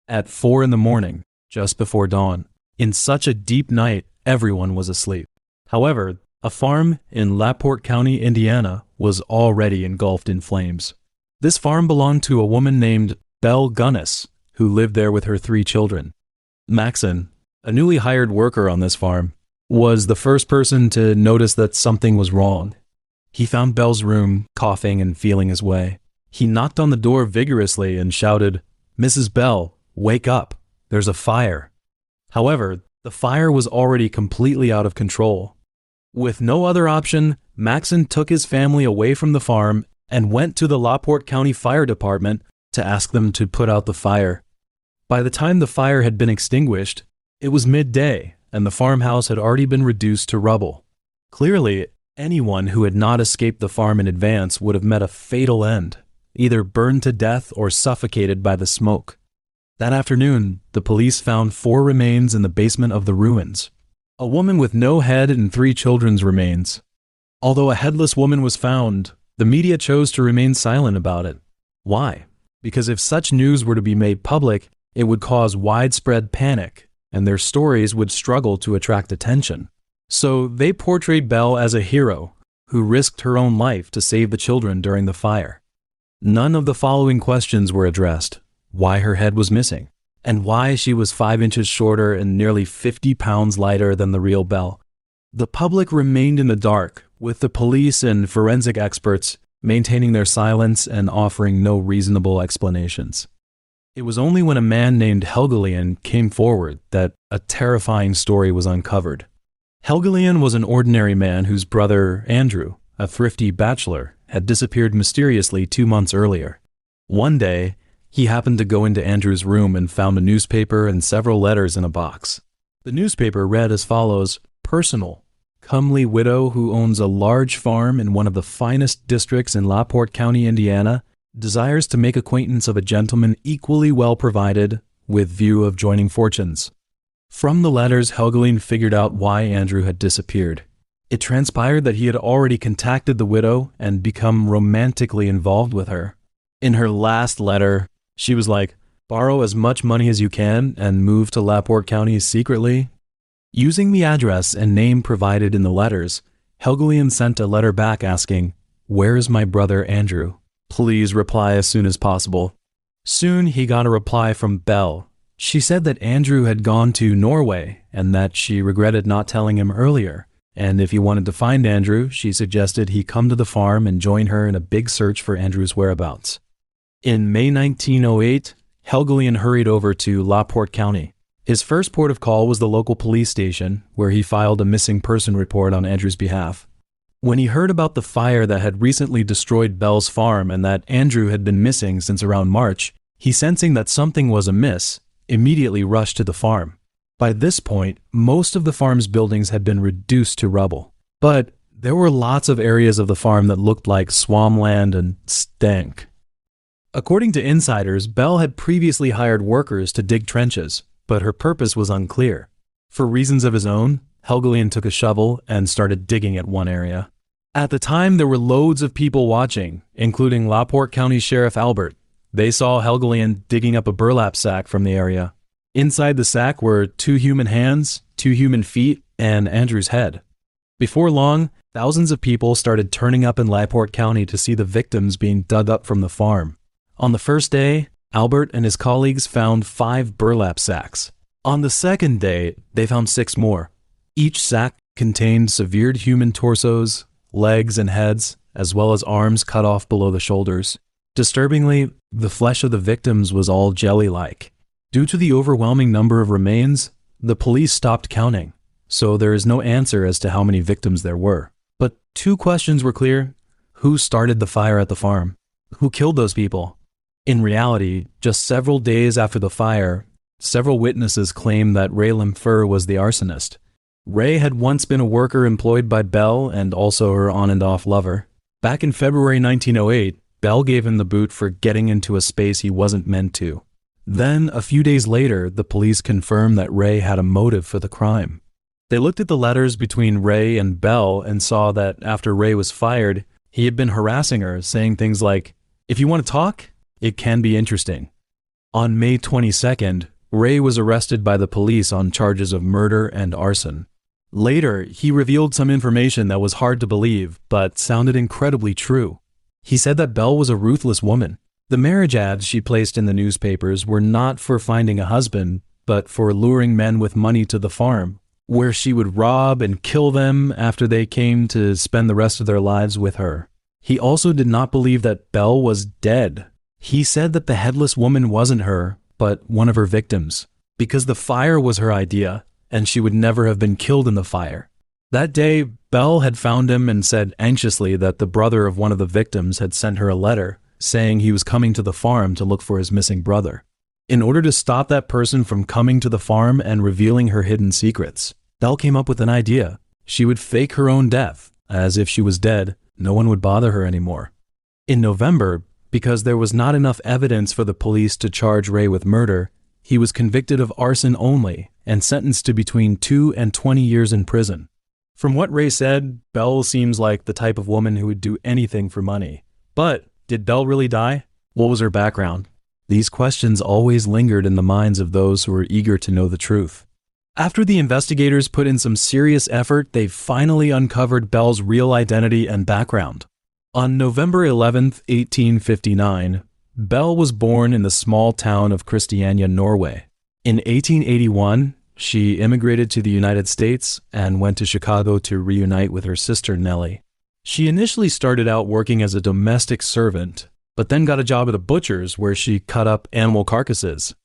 at 4 in the morning, just before dawn. In such a deep night, everyone was asleep. However, a farm in LaPorte County, Indiana, was already engulfed in flames. This farm belonged to a woman named Belle Gunness, who lived there with her 3 children. Maxon, a newly hired worker on this farm, was the first person to notice that something was wrong. He found Belle's room, coughing and feeling his way. He knocked on the door vigorously and shouted, "Mrs. Belle, wake up, there's a fire." However, the fire was already completely out of control. With no other option, Maxon took his family away from the farm and went to the LaPorte County Fire Department to ask them to put out the fire. By the time the fire had been extinguished, it was midday and the farmhouse had already been reduced to rubble. Clearly, anyone who had not escaped the farm in advance would have met a fatal end, either burned to death or suffocated by the smoke. That afternoon, the police found 4 remains in the basement of the ruins. A woman with no head and 3 children's remains. Although a headless woman was found, the media chose to remain silent about it. Why? Because if such news were to be made public, it would cause widespread panic, and their stories would struggle to attract attention. So they portrayed Belle as a hero who risked her own life to save the children during the fire. None of the following questions were addressed: why her head was missing, and why she was 5 inches shorter and nearly 50 pounds lighter than the real Belle. The public remained in the dark, with the police and forensic experts maintaining their silence and offering no reasonable explanations. It was only when a man named Helgelien came forward that a terrifying story was uncovered. Helgelien was an ordinary man whose brother, Andrew, a thrifty bachelor, had disappeared mysteriously 2 months earlier. One day, he happened to go into Andrew's room and found a newspaper and several letters in a box. The newspaper read as follows: "Personal. Comely widow who owns a large farm in one of the finest districts in LaPorte County, Indiana, desires to make acquaintance of a gentleman equally well provided, with view of joining fortunes." From the letters, Helgelien figured out why Andrew had disappeared. It transpired that he had already contacted the widow and become romantically involved with her. In her last letter, she was like, "Borrow as much money as you can and move to LaPorte County secretly." Using the address and name provided in the letters, Helgelien sent a letter back asking, "Where is my brother Andrew? Please reply as soon as possible." Soon he got a reply from Belle. She said that Andrew had gone to Norway and that she regretted not telling him earlier. And if he wanted to find Andrew, she suggested he come to the farm and join her in a big search for Andrew's whereabouts. In May 1908, Helgelien hurried over to LaPorte County. His first port of call was the local police station, where he filed a missing person report on Andrew's behalf. When he heard about the fire that had recently destroyed Belle's farm and that Andrew had been missing since around March, he, sensing that something was amiss, immediately rushed to the farm. By this point, most of the farm's buildings had been reduced to rubble. But there were lots of areas of the farm that looked like swampland and stank. According to insiders, Belle had previously hired workers to dig trenches, but her purpose was unclear. For reasons of his own, Helgelien took a shovel and started digging at one area. At the time, there were loads of people watching, including LaPorte County Sheriff Albert. They saw Helgelien digging up a burlap sack from the area. Inside the sack were 2 human hands, 2 human feet, and Andrew's head. Before long, thousands of people started turning up in LaPorte County to see the victims being dug up from the farm. On the first day, Albert and his colleagues found 5 burlap sacks. On the second day, they found 6 more. Each sack contained severed human torsos, legs and heads, as well as arms cut off below the shoulders. Disturbingly, the flesh of the victims was all jelly-like. Due to the overwhelming number of remains, the police stopped counting, so there is no answer as to how many victims there were. But 2 questions were clear. Who started the fire at the farm? Who killed those people? In reality, just several days after the fire, several witnesses claimed that Ray Lemfer was the arsonist. Ray had once been a worker employed by Belle and also her on-and-off lover. Back in February 1908, Belle gave him the boot for getting into a space he wasn't meant to. Then, a few days later, the police confirmed that Ray had a motive for the crime. They looked at the letters between Ray and Belle and saw that after Ray was fired, he had been harassing her, saying things like, "If you want to talk, it can be interesting." On May 22nd, Ray was arrested by the police on charges of murder and arson. Later, he revealed some information that was hard to believe, but sounded incredibly true. He said that Belle was a ruthless woman. The marriage ads she placed in the newspapers were not for finding a husband, but for luring men with money to the farm, where she would rob and kill them after they came to spend the rest of their lives with her. He also did not believe that Belle was dead. He said that the headless woman wasn't her, but one of her victims, because the fire was her idea, and she would never have been killed in the fire. That day, Belle had found him and said anxiously that the brother of one of the victims had sent her a letter saying he was coming to the farm to look for his missing brother. In order to stop that person from coming to the farm and revealing her hidden secrets, Belle came up with an idea. She would fake her own death, as if she was dead, no one would bother her anymore. In November, because there was not enough evidence for the police to charge Ray with murder, he was convicted of arson only and sentenced to between 2 and 20 years in prison. From what Ray said, Belle seems like the type of woman who would do anything for money. But did Belle really die? What was her background? These questions always lingered in the minds of those who were eager to know the truth. After the investigators put in some serious effort, they finally uncovered Belle's real identity and background. On November 11, 1859, Belle was born in the small town of Kristiania, Norway. In 1881, she immigrated to the United States and went to Chicago to reunite with her sister Nellie. She initially started out working as a domestic servant, but then got a job at a butcher's where she cut up animal carcasses.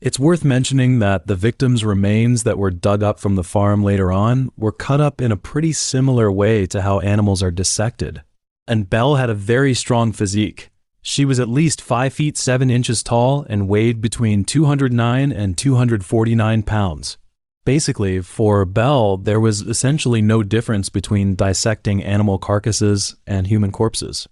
It's worth mentioning that the victims' remains that were dug up from the farm later on were cut up in a pretty similar way to how animals are dissected. And Belle had a very strong physique. She was at least 5 feet 7 inches tall and weighed between 209 and 249 pounds. Basically, for Belle, there was essentially no difference between dissecting animal carcasses and human corpses.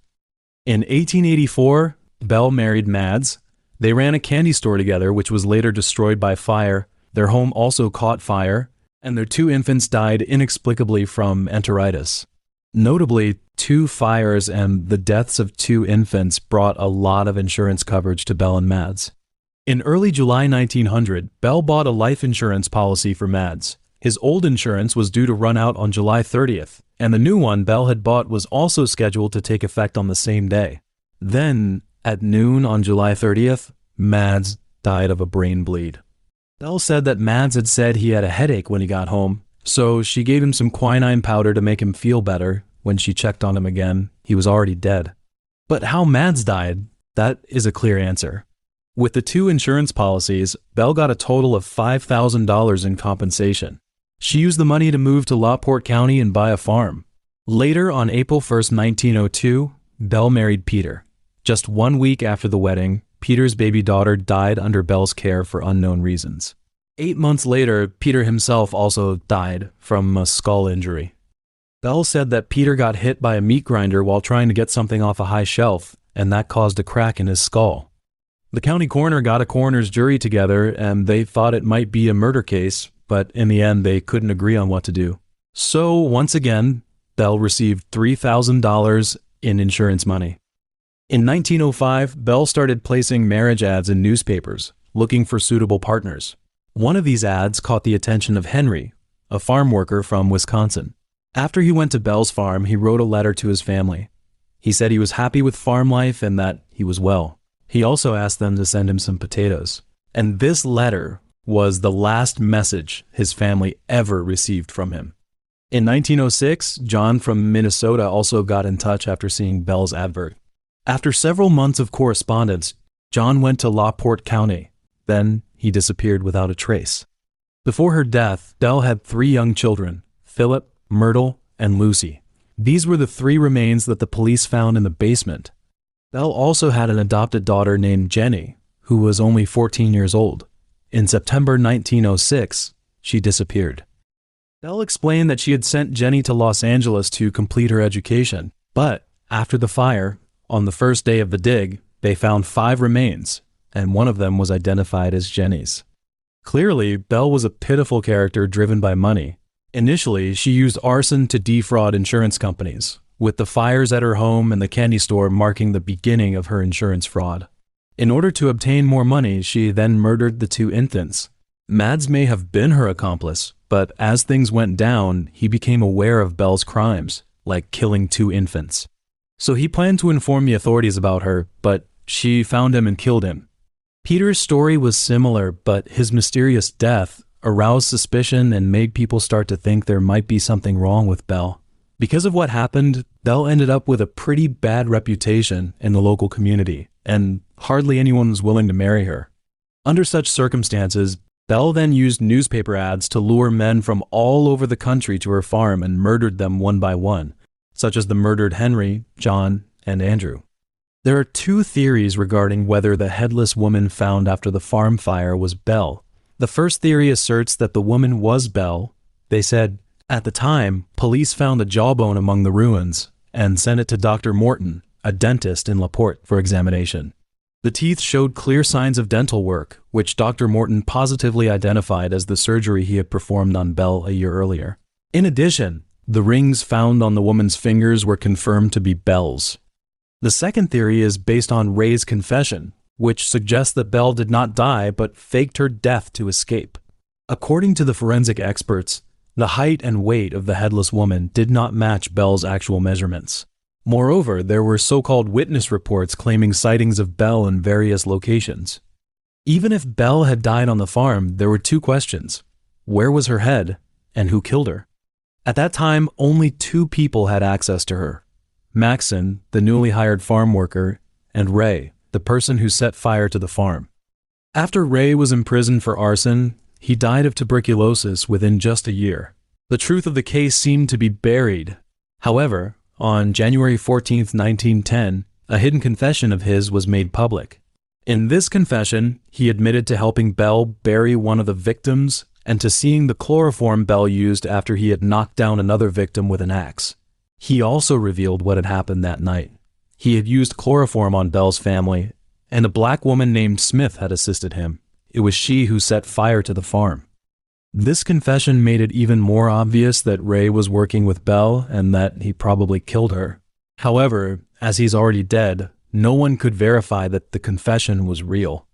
In 1884, Belle married Mads. They ran a candy store together, which was later destroyed by fire. Their home also caught fire, and their 2 infants died inexplicably from enteritis. Notably, 2 fires and the deaths of 2 infants brought a lot of insurance coverage to Belle and Mads. In early July 1900, Belle bought a life insurance policy for Mads. His old insurance was due to run out on July 30th, and the new one Belle had bought was also scheduled to take effect on the same day. Then, at noon on July 30th, Mads died of a brain bleed. Belle said that Mads had said he had a headache when he got home, so she gave him some quinine powder to make him feel better. When she checked on him again, he was already dead. But how Mads died, that is a clear answer. With the 2 insurance policies, Belle got a total of $5,000 in compensation. She used the money to move to LaPorte County and buy a farm. Later, on April 1st, 1902, Belle married Peter. Just 1 week after the wedding, Peter's baby daughter died under Belle's care for unknown reasons. 8 months later, Peter himself also died from a skull injury. Belle said that Peter got hit by a meat grinder while trying to get something off a high shelf, and that caused a crack in his skull. The county coroner got a coroner's jury together, and they thought it might be a murder case, but in the end they couldn't agree on what to do. So, once again, Belle received $3,000 in insurance money. In 1905, Belle started placing marriage ads in newspapers, looking for suitable partners. One of these ads caught the attention of Henry, a farm worker from Wisconsin. After he went to Belle's farm, he wrote a letter to his family. He said he was happy with farm life and that he was well. He also asked them to send him some potatoes. And this letter was the last message his family ever received from him. In 1906, John from Minnesota also got in touch after seeing Belle's advert. After several months of correspondence, John went to LaPorte County. Then he disappeared without a trace. Before her death, Belle had 3 young children, Philip, Myrtle, and Lucy. These were the 3 remains that the police found in the basement. Belle also had an adopted daughter named Jenny, who was only 14 years old. In September 1906, she disappeared. Belle explained that she had sent Jenny to Los Angeles to complete her education, but after the fire, on the first day of the dig, they found 5 remains, and one of them was identified as Jenny's. Clearly, Belle was a pitiful character driven by money. Initially, she used arson to defraud insurance companies, with the fires at her home and the candy store marking the beginning of her insurance fraud. In order to obtain more money, she then murdered the two infants. Mads may have been her accomplice, but as things went down, he became aware of Belle's crimes, like killing two infants. So he planned to inform the authorities about her, but she found him and killed him. Peter's story was similar, but his mysterious death aroused suspicion and made people start to think there might be something wrong with Belle. Because of what happened, Belle ended up with a pretty bad reputation in the local community, and hardly anyone was willing to marry her. Under such circumstances, Belle then used newspaper ads to lure men from all over the country to her farm and murdered them one by one, such as the murdered Henry, John, and Andrew. There are two theories regarding whether the headless woman found after the farm fire was Belle. The first theory asserts that the woman was Belle. They said, at the time, police found a jawbone among the ruins and sent it to Dr. Morton, a dentist in Porte, for examination. The teeth showed clear signs of dental work, which Dr. Morton positively identified as the surgery he had performed on Belle a year earlier. In addition, the rings found on the woman's fingers were confirmed to be Belle's. The second theory is based on Ray's confession, which suggests that Belle did not die but faked her death to escape. According to the forensic experts, the height and weight of the headless woman did not match Belle's actual measurements. Moreover, there were so-called witness reports claiming sightings of Belle in various locations. Even if Belle had died on the farm, there were two questions. Where was her head, and who killed her? At that time, only two people had access to her. Maxon, the newly hired farm worker, and Ray, the person who set fire to the farm. After Ray was imprisoned for arson, he died of tuberculosis within just a year. The truth of the case seemed to be buried. However, on January 14, 1910, a hidden confession of his was made public. In this confession, he admitted to helping Belle bury one of the victims and to seeing the chloroform Belle used after he had knocked down another victim with an axe. He also revealed what had happened that night. He had used chloroform on Belle's family, and a black woman named Smith had assisted him. It was she who set fire to the farm. This confession made it even more obvious that Ray was working with Belle and that he probably killed her. However, as he's already dead, no one could verify that the confession was real.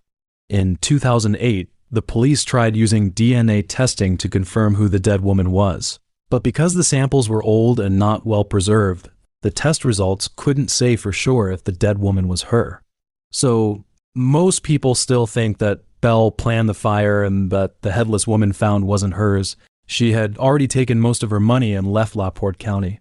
In 2008, the police tried using DNA testing to confirm who the dead woman was. But because the samples were old and not well preserved, the test results couldn't say for sure if the dead woman was her. So, most people still think that Belle planned the fire and that the headless woman found wasn't hers. She had already taken most of her money and left Porte County.